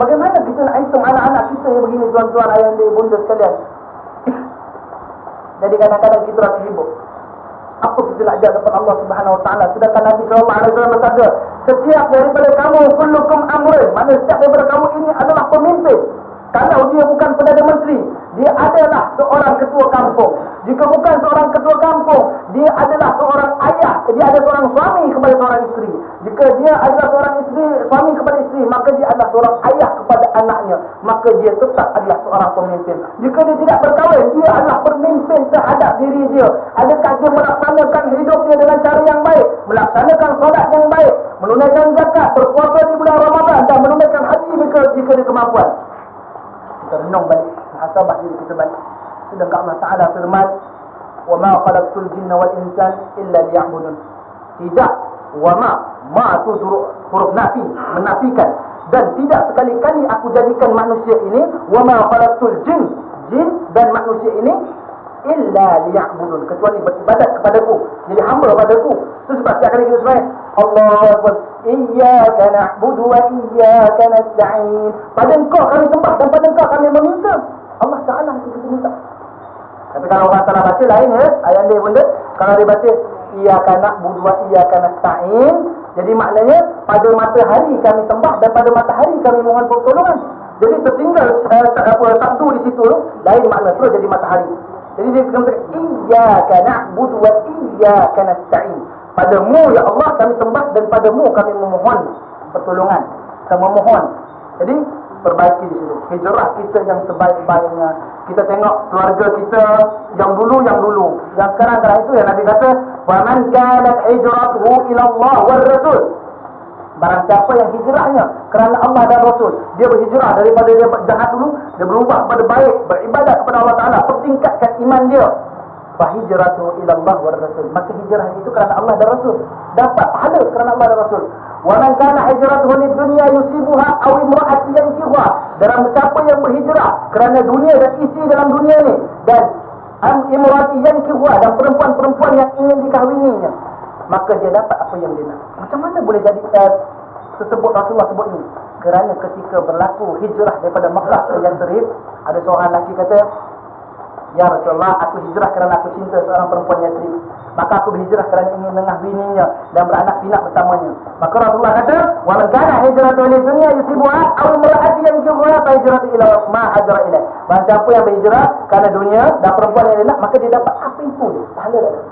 bagaimana kita nak hitung anak-anak kita yang begini, tuan-tuan, ayah-ayah, bunda sekalian. Jadi kadang-kadang kita rasa sibuk. Apa kita nak ajar kepada Allah Subhanahu Wa Taala? Sedangkan Nabi sallallahu alaihi wasallam bersabda, setiap daripada kamu kullukum amrin, maknanya setiap daripada kamu ini adalah pemimpin. Kalau dia bukan Perdana Menteri, dia adalah seorang ketua kampung. Jika bukan seorang ketua kampung, dia adalah seorang ayah, dia ada seorang suami kepada seorang isteri. Jika dia adalah seorang isteri, suami kepada isteri, maka dia adalah seorang ayah kepada anaknya. Maka dia tetap adalah seorang pemimpin. Jika dia tidak berkahwin, dia adalah pemimpin terhadap diri dia. Adakah dia melaksanakan hidup dia dengan cara yang baik, melaksanakan solat yang baik, menunaikan zakat, berpuasa di bulan Ramadan, dan menunaikan haji jika dia kemampuan. Kita renung balik, muhasabah diri kita balik. Sedangkan Allah Ta'ala firman, wa ma khalaqtul jinna wal insan illa liya'budun. Tidak, wa ma tu huruf nafi, menafikan. Dan tidak sekali-kali aku jadikan manusia ini, wa ma khalaqtul jin dan manusia ini illa liya'budun, kecuali beribadat kepadaku, jadi hamba kepadaku. Itu sebab setiap kali kita sembahyang, Allahu Akbar, iyyaka na'budu wa iyyaka nasta'in. Pada engkau kami sembah dan pada engkau kami meminta. Allah Ta'ala itu kita minta. Tapi kalau orang salah baca lain ya, ayat dia benda. Kalau dia baca iyyaka na'budu wa iyyaka nasta'in, jadi maknanya pada matahari kami sembah dan pada matahari kami mohon pertolongan. Jadi tertinggal sabdu di situ, lain makna, terus jadi matahari. Jadi dia kata iyyaka na'budu wa iyyaka nasta'in. Padamu ya Allah kami sembah dan padamu kami memohon pertolongan. Kita memohon. Jadi perbaiki di situ. Hijrah kita yang sebaik-baiknya. Kita tengok keluarga kita yang dulu. Yang sekarang itu yang Nabi kata, "Wa man kanat hijratuhu ila Allah war Rasul." Barang siapa yang hijrahnya kerana Allah dan Rasul, dia berhijrah daripada dia jahat dulu, dia berubah kepada baik, beribadat kepada Allah Ta'ala, pertingkatkan iman dia. Fahijratu ila Allah wa Rasul. Maka hijrah itu kerana Allah dan Rasul, dapat pahala kerana Allah dan Rasul. Wa man kana hijratuhu lid-dunya yusibuha aw imra'atin yankihuha. Dalam siapa yang berhijrah kerana dunia dan isi dalam dunia ni, dan imra'atin yankihuha, dan perempuan-perempuan yang ingin dikahwininya, maka dia dapat apa yang dia nak. Macam mana boleh jadi tersebut Rasulullah sebut ni? Kerana ketika berlaku hijrah daripada Makkah ke Yathrib, ada seorang lelaki kata, "Ya Rasulullah, aku hijrah kerana aku cinta seorang perempuan Yathrib. Maka aku berhijrah kerana ingin mengahwininya dan beranak pinak bersamanya." Maka Rasulullah kata, "Wa man kana hijratuhu li dunya yusibuha aw imra'atin yankihuha fa hijratuhu ila ma hajara ilaih." Barang siapa yang berhijrah kerana dunia dan perempuan yang dia nak, maka dia dapat apa itu dia, pahala dia.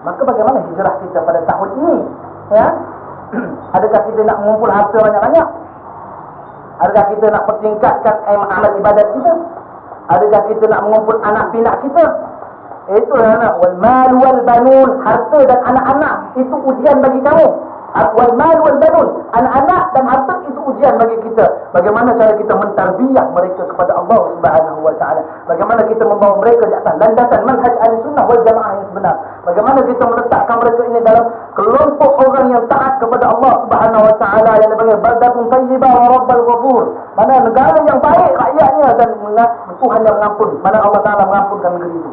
Maka bagaimana hijrah kita pada tahun ini? Ya? Adakah kita nak mengumpul harta banyak-banyak? Adakah kita nak pertingkatkan amal ibadat kita? Adakah kita nak mengumpul anak pinak kita? Itulah anak. Wal mal wal banun, harta dan anak-anak itu ujian bagi kamu. Wal mal wal banun, anak-anak dan harta itu ujian bagi kita. Bagaimana cara kita mentarbiyah mereka kepada Allah Subhanahu wa taala? Bagaimana kita membawa mereka di atas landasan manhaj Ahlussunnah wal Jamaah yang sebenar? Bagaimana kita meletakkan mereka ini dalam kelompok orang yang taat kepada Allah Subhanahu wa taala yang dipanggil baldatun thayyibah wa rabbul ghafur. Mana negara yang baik rakyatnya dan Tuhan yang mengampun. Mana Allah Taala mengampunkan negeri itu.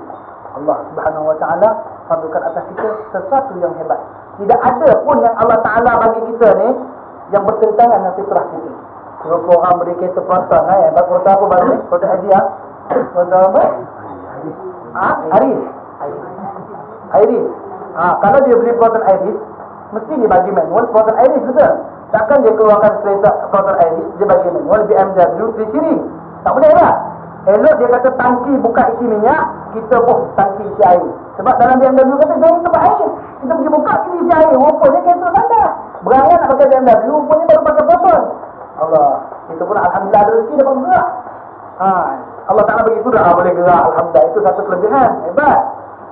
Allah Subhanahu wa taala fadilkan atas kita sesuatu yang hebat. Tidak ada pun yang Allah Taala bagi kita ni yang bertentangan dengan fitrah kita. Kalau orang beri kereta peronton, bak peronton apa baru ni? Peronton hadiah. Peronton apa? Iris. Iris. Kalau dia beli peronton Iris, mesti dia bagi manual peronton Iris, betul? Takkan dia keluarkan kereta peronton Iris, dia bagi manual BMW 3 Series. Tak boleh lah. Elok dia kata tangki buka isi minyak, kita tangki isi air. Sebab dalam BMW kata dia tempat air. Kita pergi buka isi air, rupanya kereta standar. Berangan nak pakai BMW, rupanya baru pakai peron. Allah, itu pun alhamdulillah ada rezeki dapat gerak. Allah Ta'ala bagi sudah boleh gerak, alhamdulillah. Itu satu kelebihan, hebat.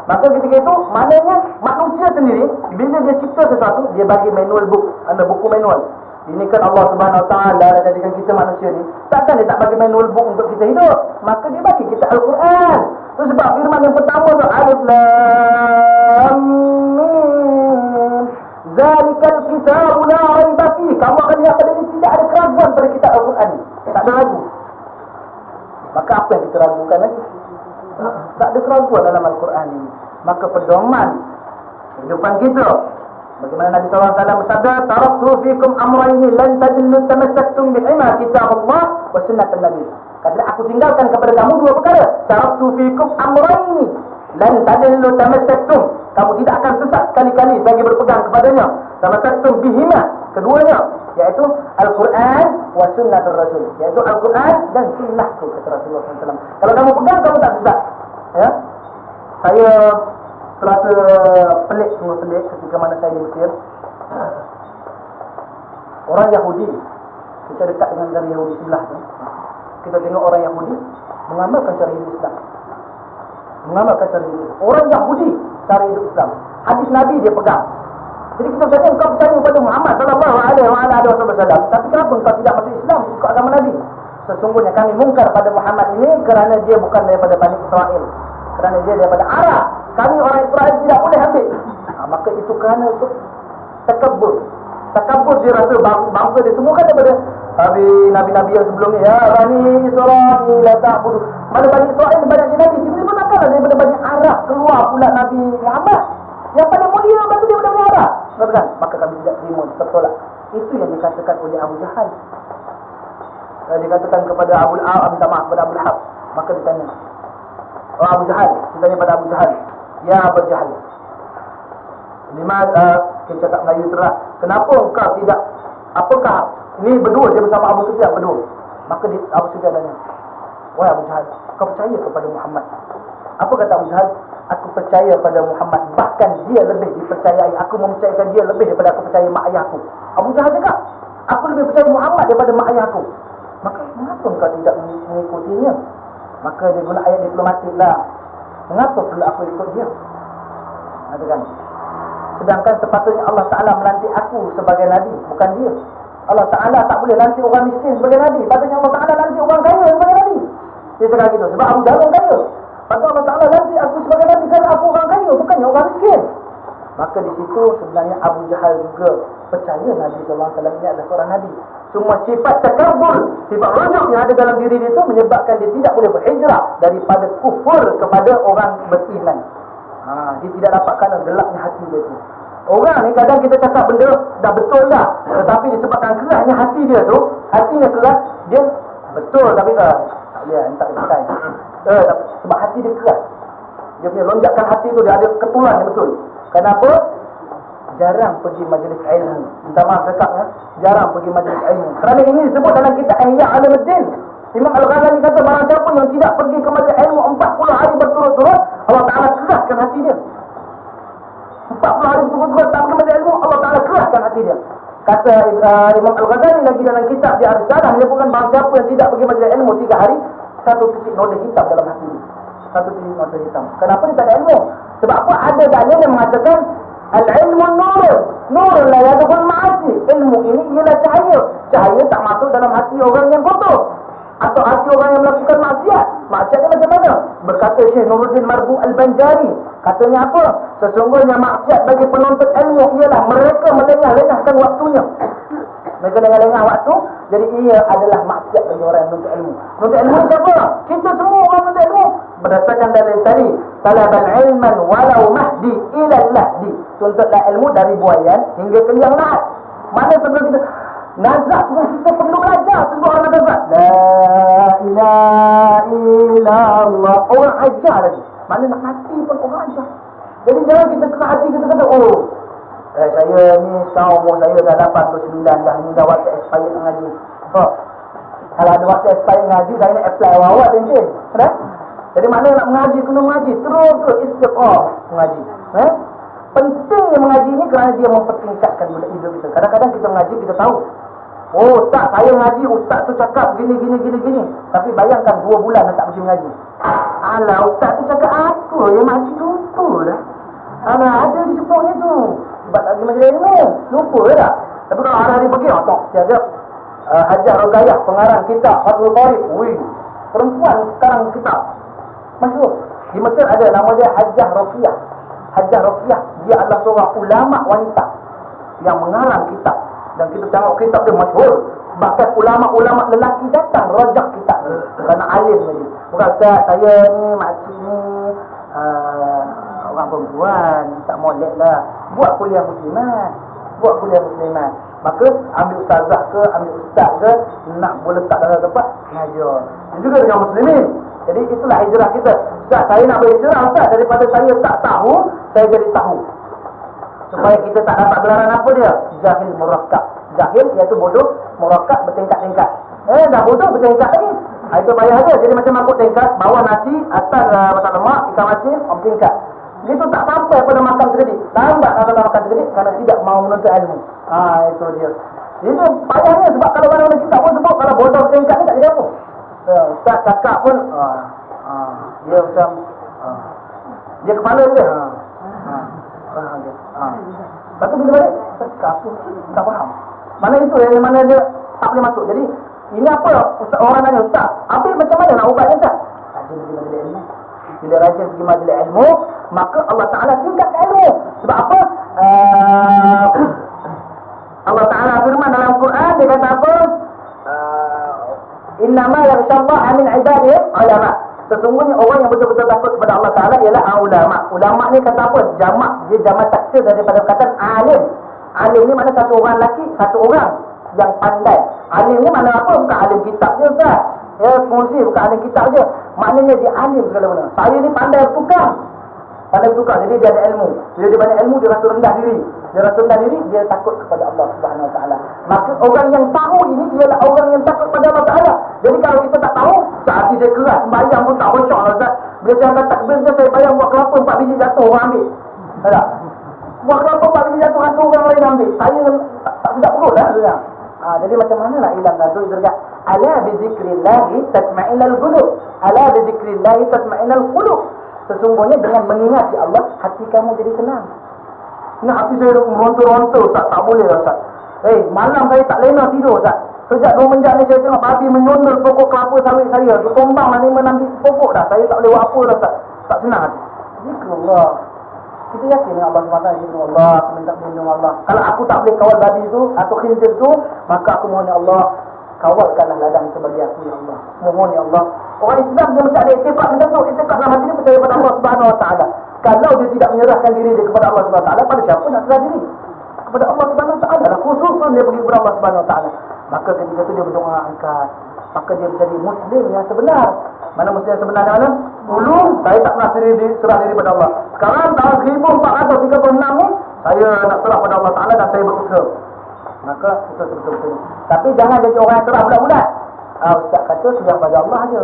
Maka ketika itu, maknanya manusia sendiri, bila dia cipta sesuatu, dia bagi manual book, ada buku manual. Ini kan Allah Subhanahu Wa Taala dah jadikan kita manusia ni. Takkan dia tak bagi manual book untuk kita hidup. Maka dia bagi kita Al-Quran. Itu sebab firman yang pertama tu Alif Lam Mim. Zalikal kitabu la raiba fihi. Kamu akan lihat pada ini tidak ada keraguan pada kitab Al-Quran ni. Tak ada ragu. Maka apa yang kita ragukan lagi? Tak ada keraguan dalam Al-Quran ini. Maka pedoman kehidupan kita, bagaimana Nabi SAW bersabda, taraktu fikum amrayni lan tadillu tamassaktum bihima kitab Allah wa sunnat Nabi. Kata aku tinggalkan kepada kamu dua perkara. Taraktu fikum amrayni lan tadillu tamassaktum. Kamu tidak akan sesat sekali-kali bagi berpegang kepadanya. Tamassaktum bihima, keduanya, yaitu Al-Quran wa sunnat Rasul, yaitu Al-Quran dan sunnahku, kata Rasulullah SAW. Kalau kamu pegang, kamu tak sesat. Ya? Saya terasa pelik, sungguh pelik ketika mana saya di Mesir. Orang Yahudi, kita dekat dengan negara Yahudi sebelah tu, kita tengok orang Yahudi mengamalkan cara hidup Islam. Mengamalkan cara hidup. Orang Yahudi cara hidup Islam. Hadis Nabi dia pegang. Jadi kita berkata, engkau percaya kepada Muhammad sallallahu alaihi wasallam, tapi kenapa engkau tidak masuk Islam, ikut agama Nabi? Sesungguhnya kami mungkar pada Muhammad ini kerana dia bukan daripada Bani Israel, kerana dia daripada Arab. Kami orang Israel tidak boleh ambil. Maka itu kerana itu takabur. Takabur dia rasa bangsa dia semua kan daripada Nabi-Nabi yang sebelum ni. Ya Bani Israel la ta'budu. Mana Bani Israel banyak Nabi. Tiba-tiba takkanlah daripada Bani Arab keluar pula Nabi Muhammad. Yang paling mulia bagi dia daripada Bani Arab. Kan? Maka kami tidak terima, tertolak. Itu yang dikatakan oleh Abu Jahal. Dikatakan kepada Abu Lahab. Maka ditanya, Abu Jahal, ditanya pada Abu Jahal, ya Abu Jahal, kita cakap Melayu terang, kenapa engkau tidak, apakah ini berdua, dia bersama Abu Sufyan berdua. Maka Abu Sufyan tanya, wahai Abu Jahal, kau percaya kepada Muhammad? Apa kata Abu Jahal? Aku percaya pada Muhammad, bahkan dia lebih dipercayai. Aku mempercayakan dia lebih daripada aku percaya mak ayahku. Abu Jahal cakap, aku lebih percaya Muhammad daripada mak ayahku. Maka mengapa engkau tidak mengikutinya? Maka dia guna ayat diplomatik lah. Mengapa perlu aku ikut dia? Katakan, sedangkan sepatutnya Allah Ta'ala melantik aku sebagai Nabi, bukan dia. Allah Ta'ala tak boleh lantik orang miskin sebagai Nabi. Patutnya Allah Ta'ala lantik orang kaya sebagai Nabi. Dia cakap gitu, sebab Abu Jahal orang kaya. Patutnya Allah Ta'ala lantik aku sebagai Nabi kerana aku orang kaya, bukannya orang miskin. Maka di situ sebenarnya Abu Jahal juga percaya Nabi SAW ini adalah seorang Nabi. Cuma sifat takabur, sifat rujuk yang ada dalam diri dia itu menyebabkan dia tidak boleh berhijrah daripada kufur kepada orang beriman. Dia tidak dapatkan gelapnya hati dia tu. Orang ni kadang kita cakap benda dah betul dah, tetapi disebabkan kerasnya hati dia tu, hatinya keras, dia betul tapi tak boleh, tak percaya. Sebab hati dia keras. Dia punya lonjakan hati tu, dia ada ketulan yang betul. Kenapa? Jarang pergi majlis ilmu. Minta maaf cakap ya, jarang pergi majlis ilmu. Kerana ini disebut dalam kitab Ihya Ulumuddin. Imam Al-Ghazali kata barang siapa yang tidak pergi ke majlis ilmu 40 hari berturut-turut, Allah Ta'ala keraskan hati dia. 40 hari berturut-turut tak pergi majlis ilmu, Allah Ta'ala keraskan hati dia. Kata Imam Al-Ghazali lagi dalam kitab Dia Ar-Risalah menyebutkan barang siapa yang tidak pergi majlis ilmu 3 hari, satu titik noda hitam dalam hati dia. satu titik mata hitam. Kenapa dia tak ada ilmu? Sebab apa? Ada dalil yang mengatakan al-ilmu nurun la yadkhul ma'asi. Ilmu ini ialah cahaya. Cahaya tak masuk dalam hati orang yang kotor atau hati orang yang melakukan maksiat. Maksiat ni macam mana? Berkata Syekh Nuruddin Marbu Al-Banjari, katanya apa? Sesungguhnya maksiat bagi penuntut ilmu ialah mereka melengah-lengahkan waktunya. Mereka lengah-lengah waktu, jadi ia adalah maksiat bagi orang yang menuntut ilmu. Menuntut ilmu siapa? Kita semua orang menuntut ilmu. Berdasarkan dalil tadi, talabal ilman walau mahdi ila lahdi. Tuntutlah ilmu dari buayan hingga ke liang lahat. Mana sebelum kita nazak pun kita perlu belajar. Sebab orang nazak, la ilaha illallah, orang ajar lagi. Mana nak hati pun orang ajar. Jadi jangan kita kena hati kita kata, oh saya ni sekarang umur saya dah 89 dah, ni dah waktu expired mengaji. Kalau ada waktu expired mengaji, saya nak apply awal-awal tuan-tuan. Kan? Jadi mana nak mengaji, kena mengaji terus istiqamah mengaji. Pentingnya mengaji ni kerana dia mempertingkatkan budak hidup kita. Kadang-kadang kita mengaji, kita tahu, oh ustaz saya mengaji, ustaz tu cakap gini. Tapi bayangkan 2 bulan dah tak pergi mengaji. Alah, ustaz tu cakap apa yang makcik lupa lah. Alah, ada di sepoknya tu. Sebab tak pergi majlis ilmu, lupa ke tak? Tapi kalau hari-hari pergi, tak siapa Hajjah Rogayah, pengarang kitab Fathul Qarib. Perempuan sekarang kitab masyhur. Di Mesir ada, nama dia Hajjah Roqiyah. Hajjah Roqiyah, dia adalah seorang ulama wanita yang mengarang kitab. Dan kita tengok kitab dia masyhur. Bahkan ulama-ulama lelaki datang rojak kitab dia kerana alim tadi. Bukan saya ni, makcik ni orang perempuan, tak molek lah, buat kuliah muslimat. Maka ambil ustazah ke, ambil ustaz ke, nak boleh letak dalam tempat mengajar. Dan juga dengan muslimin. Jadi itulah hijrah kita. Ustaz, saya nak berhijrah ustaz, daripada saya tak tahu, saya jadi tahu. Supaya kita tak dapat gelaran apa dia? Jahil murakkab. Jahil iaitu bodoh, murakkab bertingkat-tingkat. Dah bodoh bertingkat lagi. Itu payah dia. Jadi macam mangkuk tingkat, bawah nasi, atas masak lemak, ikan masin, tingkat. Itu tak sampai pada makan sekedik. Lambat nak makan sekedik kerana tidak mahu menuntut ilmu. Itu dia. Ini payahnya sebab kalau mana-mana kita pun sebut, kalau bodoh tingkat ni tak jadi apa. Ustaz cakap pun dia macam dia kepala dia. Lepas tu bila balik, cakap apa? Tak faham. Mana itu yang mana dia tak boleh masuk. Jadi ini apa? Ustaz, orang nanya, ustaz, apa macam mana nak ubatnya ustaz? Rajin pergi majlis ilmu. Bila rajin pergi majlis ilmu, maka Allah Ta'ala tingkatkan ilmu. Sebab apa? Allah Ta'ala firman dalam Quran, dia kata apa? Innama yakhshallaha min ibadihi ulama. Sesungguhnya orang yang betul-betul takut kepada Allah Ta'ala ialah ulama. Ulama ni kata apa? Jamak. Dia jamak taksir daripada perkataan alim. Alim ni mana satu orang lelaki, satu orang yang pandai. Alim ni mana apa? Bukan alim kitab je ustaz. Fungsi bukan alim kitab je. Maknanya dia alim segala mana. Saya ni pandai bertukar. Jadi dia ada ilmu. Bila dia banyak ilmu, dia rasa rendah diri. Dia takut kepada Allah Subhanahu Wa Taala. Maka orang yang tahu ini ialah orang yang takut kepada Allah Taala. Jadi kalau kita tak tahu, hati saya keras, sembahyang pun tak khusyuk lah ustaz. Bila saya angkat takbir, saya bayang buat kelapa 4 biji jatuh, orang ambil. Tak? Buat kelapa 4 biji jatuh, rasa orang lain ambil. Saya tak sedap perut lah. Jadi macam mana nak hilang tu? Itu dekat ala bi zikrillahi tatma'innal qulub. Ala bi zikrillahi tatma'innal qulub. Sesungguhnya dengan mengingati Allah, hati kamu jadi tenang. Ini hati saya meronta-ronta ustaz, tak boleh lah ustaz. Malam saya tak lena tidur ustaz. Sejak 2 menjak ni saya tengok babi menyundul pokok kelapa sawit saya. Tumbang lah ni menambil pokok dah. Saya tak boleh buat apa dah ustaz. Tak senang hati. Zikrullah. Kita yakin dengan Allah SWT. Zikrullah, aku minta perlindungan Allah. Kalau aku tak boleh kawal babi tu atau khinzir tu, maka aku mohon ya Allah, kawalkanlah ladang sebagai aku ya Allah. Mohon ya Allah. Orang Islam dia mesti ada iktifak macam tu. Iktifak dalam hati dia percaya kepada Allah Subhanahu Wa Taala. Kalau dia tidak menyerahkan diri dia kepada Allah Subhanahu Wa Taala, pada siapa nak serah diri? Kepada Allah Subhanahu Wa Taala. Khususun dia pergi kepada Allah Subhanahu Wa Taala. Maka ketika itu dia berdoa angkat. Maka dia menjadi Muslim yang sebenar. Mana Muslim yang sebenar mana? Dulu saya tak pernah serah diri kepada Allah. Sekarang tahun 1436 ni, saya nak serah kepada Allah Taala dan saya berusaha. Maka itu betul-betul. Tapi jangan jadi orang yang serah bulat-bulat. Ustaz kata serah pada Allah je.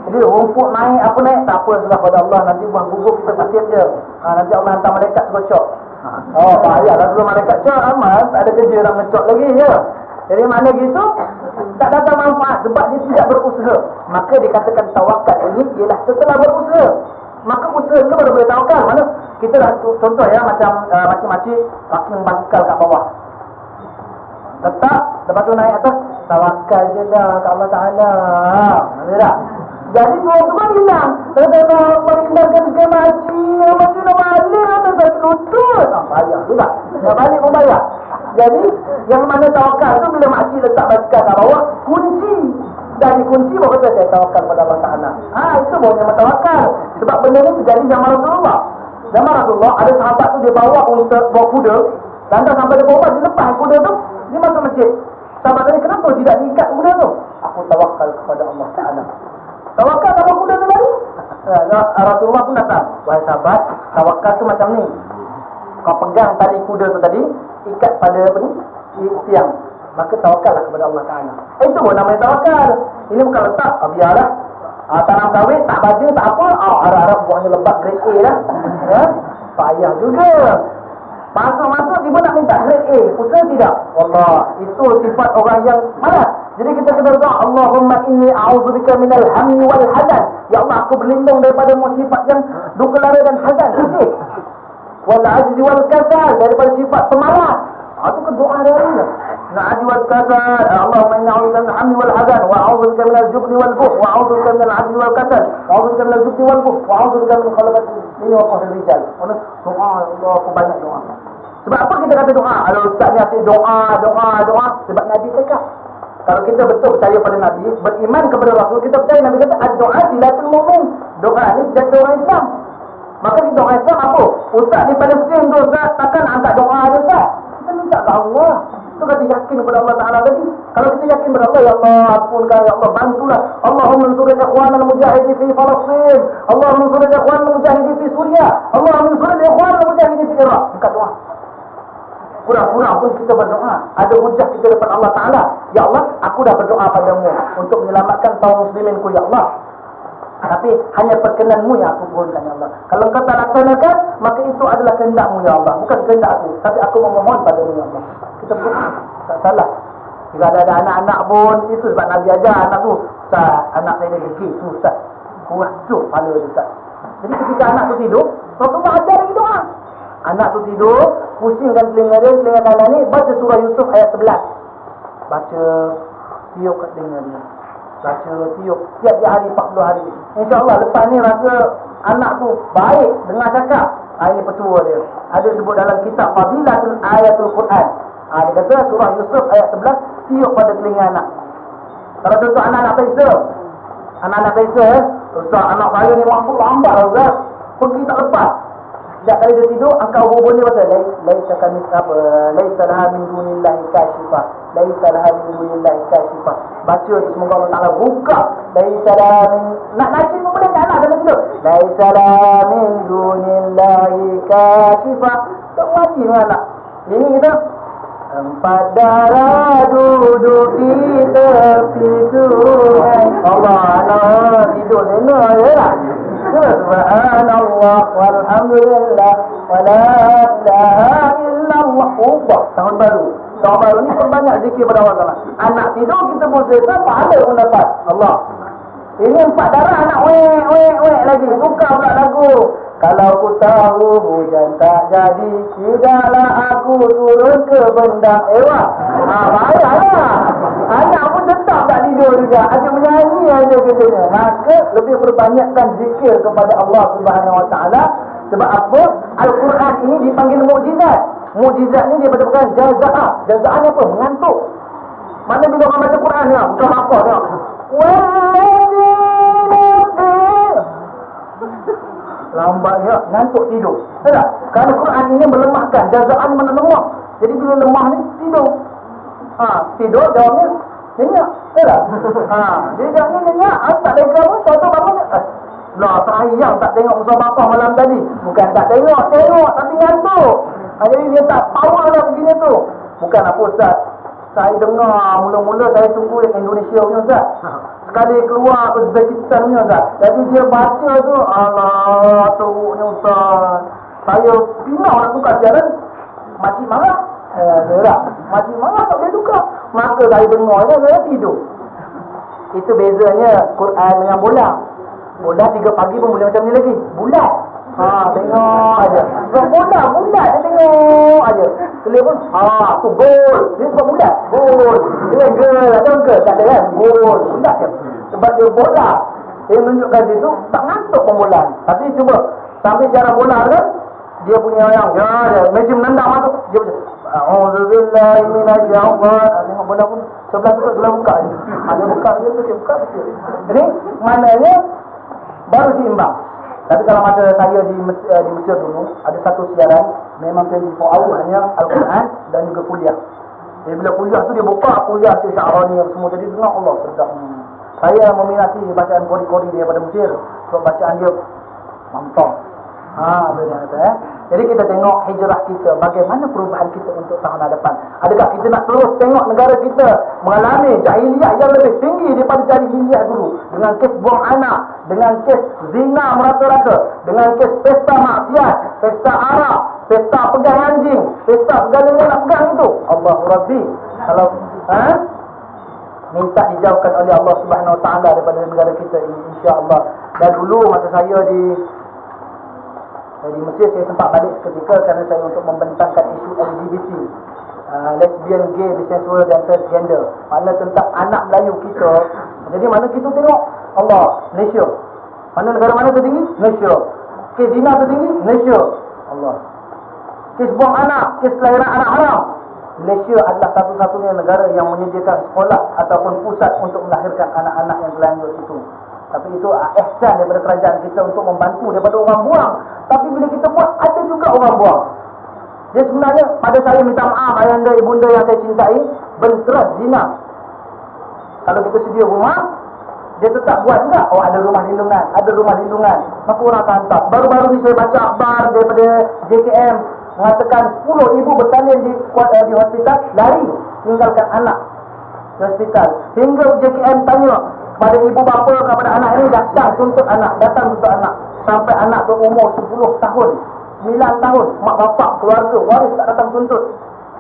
Jadi rumput naik apa naik tak apa, serah pada Allah. Nanti buah gugur kita kutip je. Nanti Allah hantar malaikat suruh cok. Payahlah dulu malaikat cok amat. Tak ada kerja nak ngecok lagi je. Jadi mana gitu? tak datang manfaat sebab dia tidak berusaha. Maka dikatakan tawakal ini ialah setelah berusaha. Maka usaha itu baru boleh tawakal. Mana kita dah contoh ya, macam makcik-makcik parking basikal kat bawah. Letak, lepas tu naik atas, tawakal je dah kat Allah Ta'ala. Ada tak? Jadi semua tu kan hilang. Kata-kata Allah hilangkan sekali makcik nak balik, ada sakit lutut. Bayar juga. Nak balik pun bayar. Jadi yang mana tawakal tu bila makcik letak basikal kat bawah, kunci. Dah dikunci baru kata saya tawakal pada Allah Ta'ala. Itu baru nama tawakal. Sebab benda ni terjadi zaman Rasulullah. Zaman Rasulullah ada sahabat tu dia bawa kuda. Lantas sampai dia bawa, dia lepas kuda tu, dia masuk masjid. Sahabat tanya, kenapa tidak diikat kuda tu? Aku tawakal kepada Allah Ta'ala. Tawakal sama kuda tu lari. Rasulullah pun datang. Wahai sahabat, tawakal tu macam ni. Kau pegang tali kuda tu tadi, ikat pada apa ni? Tiang. Maka tawakallah kepada Allah Ta'ala. Itu pun namanya tawakal. Ini bukan letak, biarlah. Tanam sawit, tak baja, tak apa. Harap-harap buahnya lebat grade A lah. Payah juga. Masuk-masuk dia pun nak minta grade A. Usaha tidak. Allah, itu sifat orang yang malas. Jadi kita kena berdoa, Allahumma inni a'udzubika minal hammi wal hazan. Ya Allah, aku berlindung daripada sifat yang duka lara dan hazan. Sedih. Wal ajzi wal kasal, daripada sifat pemalas. Itu kan doa dia ni. Na'ajzi wal kasal. Allahumma inni a'udzubika minal hammi wal hazan wa a'udzubika minal jubni wal bukh wa a'udzubika minal ajzi wal kasal wa a'udzubika minal jubni wal bukh wa a'udzubika min khalaqati ini wa qahril rijal. Doa Allah, aku banyak doa. Sebab apa kita kata doa? Kalau ustaz ni asyik doa. Sebab Nabi cakap. Kalau kita betul percaya pada Nabi, beriman kepada Rasul, kita percaya Nabi kata ad-doa silatul mu'min. Doa ni jadi orang Islam. Maka kita orang Islam apa? Ustaz di Palestin tu ustaz, takkan angkat doa dia ustaz. Kita minta ke Allah. Itu kata yakin kepada Allah Ta'ala tadi. Kalau kita yakin kepada Allah, ya Allah ampunkan, ya Allah bantulah. Allahumma ansuril ikhwan al-mujahidin fi Palestin. Allahumma ansuril ikhwan al-mujahidin fi Suriah. Allahumma ansuril ikhwan al-mujahidin fi Iraq. Angkat doa. Kurang-kurang pun kita berdoa. Ada hujah kita depan Allah Ta'ala. Ya Allah, aku dah berdoa padamu untuk menyelamatkan kaum musliminku, ya Allah. Tapi hanya perkenanmu yang aku mohonkan, ya Allah. Kalau kau tak laksanakan, maka itu adalah kehendakmu, ya Allah. Bukan kehendak aku. Tapi aku memohon padamu, ya Allah. Kita berdoa. Tak salah. Jika ada anak-anak pun, itu sebab Nabi ajar anak tu. Ustaz, anak saya ni degil tu, Ustaz. Kurang tu kepala dia, Ustaz. Jadi ketika anak tu tidur, Rasulullah ajar lagi doa. Anak tu tidur, pusingkan telinga dia, telinga kanan ni, baca surah Yusuf ayat 11. Baca, tiup kat telinga dia. Baca, tiup, tiap-tiap hari, 40 hari. InsyaAllah lepas ni rasa anak tu baik, dengar cakap. Ini petua dia. Ada sebut dalam kitab Fadilatul Ayatul Quran. Dia kata surah Yusuf ayat 11, tiup pada telinga anak. Kalau contoh anak-anak Faisal. Anak-anak Faisal, Ustaz, anak saya ni masuk lambat lah Ustaz. Pergi tak lepas. Setiap kali dia tidur, angkat ubur ni baca laisa kamis apa, laisa laha min dunillahi kashifah, laisa laha min dunillahi kashifah. Baca tu semoga Allah Taala buka. Laisa laha min, nak nasi pun boleh tak nak dalam tidur. Laisa laha min dunillahi kashifah. Tak wajib anak. Ini kita empat darah duduk di tepi sungai. Allah anak tidur lena je lah. Subhanallah walhamdulillah wala ilaha illallah. Tahun baru. Tahun baru ni banyak zikir pada Allah Taala. Anak tidur kita pun selesa, pahala pun dapat. Allah. Ini empat darah anak wek lagi. Buka pula lagu. Kalau ku tahu hujan tak jadi, tidaklah aku turun ke benda ewa. Bahaya. Anak pun tetap tak tidur juga. Ada menyanyi aja katanya. Maka lebih perbanyakkan zikir kepada Allah Subhanahu Wa Taala. Sebab apa? Al-Quran ini dipanggil mukjizat. Mukjizat ni daripada bukan jaza'ah. Jaza'ah ni apa? Mengantuk. Mana bila orang baca Quran ni? Bukan apa tengok. Lambatnya ngantuk tidur. Tak? Kerana Quran ini melemahkan. Jaza'an mana lemah. Jadi bila lemah ni tidur. Tidur jawabnya nyenyak. Tak? Jadi jawabnya nyenyak. Tak lega pun satu bangun. Lah sayang tak tengok musabaqah malam tadi. Bukan tak tengok tapi ngantuk. Jadi dia tak power lah begini tu. Bukan apa Ustaz. Saya dengar mula-mula saya tunggu yang Indonesia punya Ustaz. Sekali keluar Uzbekistan punya Ustaz. Jadi dia baca tu, alah teruknya Ustaz. Saya pinau nak tukar siaran. Makcik marah. Makcik marah tak boleh tukar. Maka saya dengar je, saya tidur. Itu bezanya Quran dengan bola. Bola 3 pagi pun boleh macam ni lagi. Bulat. Tengok aja. Sebab bola dia tengok aja. Kelip pun tu gol. Dia sebab bulat. Gol. Dia gol. Ada ke? Tak ada kan? Gol. Bulat je. Sebab dia bola. Dia menunjukkan situ tak ngantuk pembola. Tapi cuba sampai sejarah bola kan, dia punya yang Messi menendang masuk, dia macam a'udzubillahi minasyaitonir. Tengok bola pun sebelah tutup sebelah buka je. Ada buka dia tu buka betul. Jadi maknanya baru seimbang. Tapi kalau masa saya di Mesir dulu, ada satu siaran memang 24 hour hanya Al-Quran dan juga kuliah. Jadi bila kuliah tu dia buka kuliah Syekh Sya'rani yang semua, jadi dengar Allah sedapnya. Saya meminati bacaan kori-kori daripada Mesir. Sebab bacaan dia mantap. Itu dia kata. Jadi kita tengok hijrah kita, bagaimana perubahan kita untuk tahun hadapan. Adakah kita nak terus tengok negara kita mengalami jahiliah yang lebih tinggi daripada jahiliah dulu, dengan kes buang anak, dengan kes zina merata-rata, dengan kes pesta maksiat, pesta arak, pesta pegang anjing, pesta segala yang nak pegang itu. Allahu Rabbi. Kalau minta dijauhkan oleh Allah Subhanahu Wa Taala daripada negara kita ini, insya-Allah. Dan dulu masa saya di Mesir, saya sempat balik seketika kerana saya untuk membentangkan isu LGBT, lesbian, gay, bisexual dan transgender. Mana tentang anak Melayu kita. Jadi mana kita tengok Allah, Malaysia. Mana negara mana tertinggi? Malaysia. Kes zina tertinggi? Malaysia. Allah. Kes buang anak, kes kelahiran anak haram, Malaysia adalah satu-satunya negara yang menyediakan sekolah ataupun pusat untuk melahirkan anak-anak yang telanjut itu. Tapi itu ihsan daripada kerajaan kita untuk membantu daripada orang buang. Tapi bila kita buat, ada juga orang buang. Dia sebenarnya, pada saya minta maaf ayahanda, ibunda yang saya cintai, benteras zina. Kalau kita sedia rumah, dia tetap buat juga. Ada rumah lindungan, ada rumah lindungan. Maka orang akan hantar. Baru-baru ni saya baca akhbar daripada JKM mengatakan 10 ibu bersalin di hospital, lari tinggalkan anak di hospital. Hingga JKM tanya kepada ibu bapa, kepada anak ini, datang tuntut anak, sampai anak berumur 10 tahun, 9 tahun, mak bapak, keluarga, waris tak datang tuntut.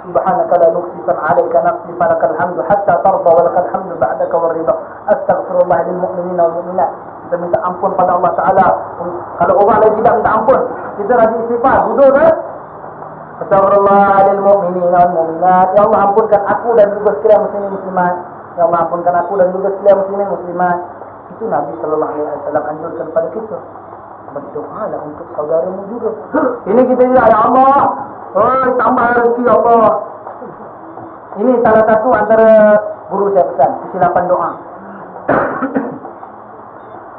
Subhanaka la nuqsisan 'alaika nafsi falakal hamdu hatta tarda wa lakal hamdu ba'daka waridha. Astaghfirullah lil mu'minina wal mu'minat. Kita minta ampun pada Allah Taala. Kalau orang lain tidak minta ampun, kita rajin istighfar, duduk kan? Astaghfirullah lil mu'minina wal mu'minat. Ya Allah, ampunkan aku dan juga sekalian muslimin muslimat. Ya Allah, ampunkan aku dan juga sekalian muslimin muslimat. Itu Nabi sallallahu alaihi wasallam anjurkan kepada kita. Berdoalah untuk saudaramu juga. Ini kita tidak, ya Allah, tambah rezeki ya Allah. Ini salah satu antara guru saya pesan, kesilapan doa.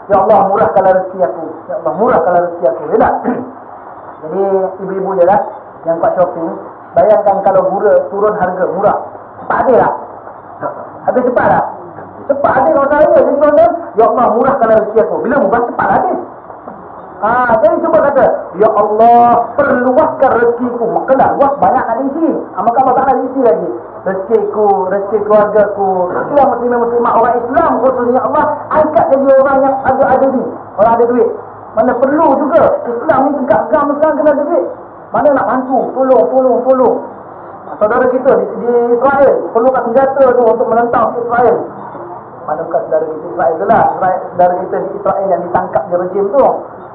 Ya Allah, murahkanlah rezeki aku. Ya Allah, murahkanlah rezeki aku. Ya tak? Jadi ibu-ibu je lah yang kat shopping, bayangkan kalau gula turun harga murah, cepat habis lah. Habis cepat lah. Cepat habis kalau saya. Jadi tuan-tuan, ya Allah, murahkanlah rezeki aku. Bila murah, cepat habis. Jadi cuba kata, ya Allah, perluaskan rezekiku. Maka dah luas, banyak nak diisi. Maka Allah tak nak diisi lagi. Rezekiku, rezeki keluargaku, Islam muslimin muslimat, orang Islam khususnya Allah angkat jadi orang yang ada ni, orang ada duit. Mana perlu juga Islam ni tegak agama sekarang kena ada duit. Mana nak bantu, tolong. Saudara kita di Israel perlukan senjata tu untuk menentang Israel. Mana bukan saudara kita Israel tu lah, saudara kita di Israel yang ditangkap di rejim tu.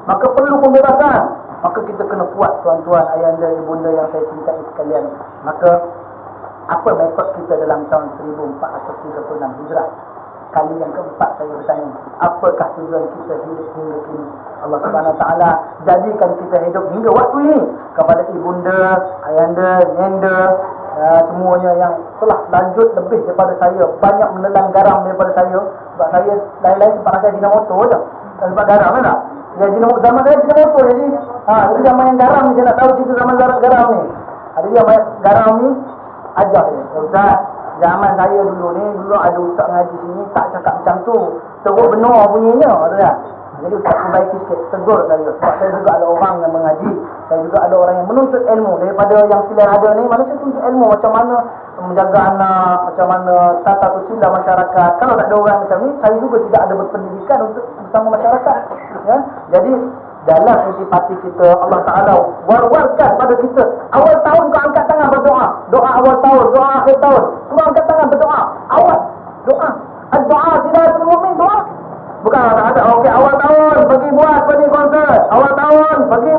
Maka perlu pembebasan. Maka kita kena kuat, tuan-tuan, ayahanda, ibunda yang saya cintai sekalian. Maka apa metod kita dalam tahun 1436 Hijrah? Kali yang keempat saya bertanya, apakah tujuan kita hidup hingga kini? Allah Subhanahu Wa Taala jadikan kita hidup hingga waktu ini kepada ibunda, ayahanda, nenda, semuanya yang telah lanjut lebih daripada saya, banyak menelan garam daripada saya. Sebab saya lain-lain sempat rasa Ajinomoto je. Sebab garam kan tak? Ya, zaman saya Ajinomoto jadi. Jadi zaman yang garam ni, saya nak tahu cerita zaman garam ni. Jadi yang garam ni ajar dia. Ustaz, zaman saya dulu ada ustaz ngaji sini tak cakap macam tu. Teruk benar bunyinya, betul tak? Jadi ustaz perbaiki sikit, tegur saya. Sebab saya juga ada orang yang mengaji, saya juga ada orang yang menuntut ilmu. Daripada yang sekalian ada ni, mana saya tuntut ilmu macam mana menjaga anak, macam mana tata susila masyarakat. Kalau tak ada orang macam ni, saya juga tidak ada berpendidikan untuk bersama masyarakat. Ya? Jadi dalam intipati kita, Allah Ta'ala war-warkan pada kita. Awal tahun kau angkat tangan berdoa. Doa awal tahun, doa akhir tahun. Kau angkat tangan berdoa. Awal doa. Doa silatul mu'min doa. Bukan ada okey awal tahun pergi konsert, awal tahun pergi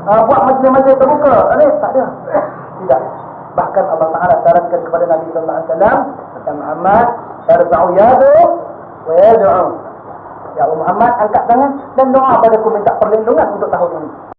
buat majlis-majlis terbuka. Tak ada. Tidak. Bahkan Allah Taala syaratkan kepada Nabi sallallahu alaihi wasallam, "Ya Muhammad, tarfa'u yadu wa yad'u." Ya Muhammad, angkat tangan dan doa padaku minta perlindungan untuk tahun ini.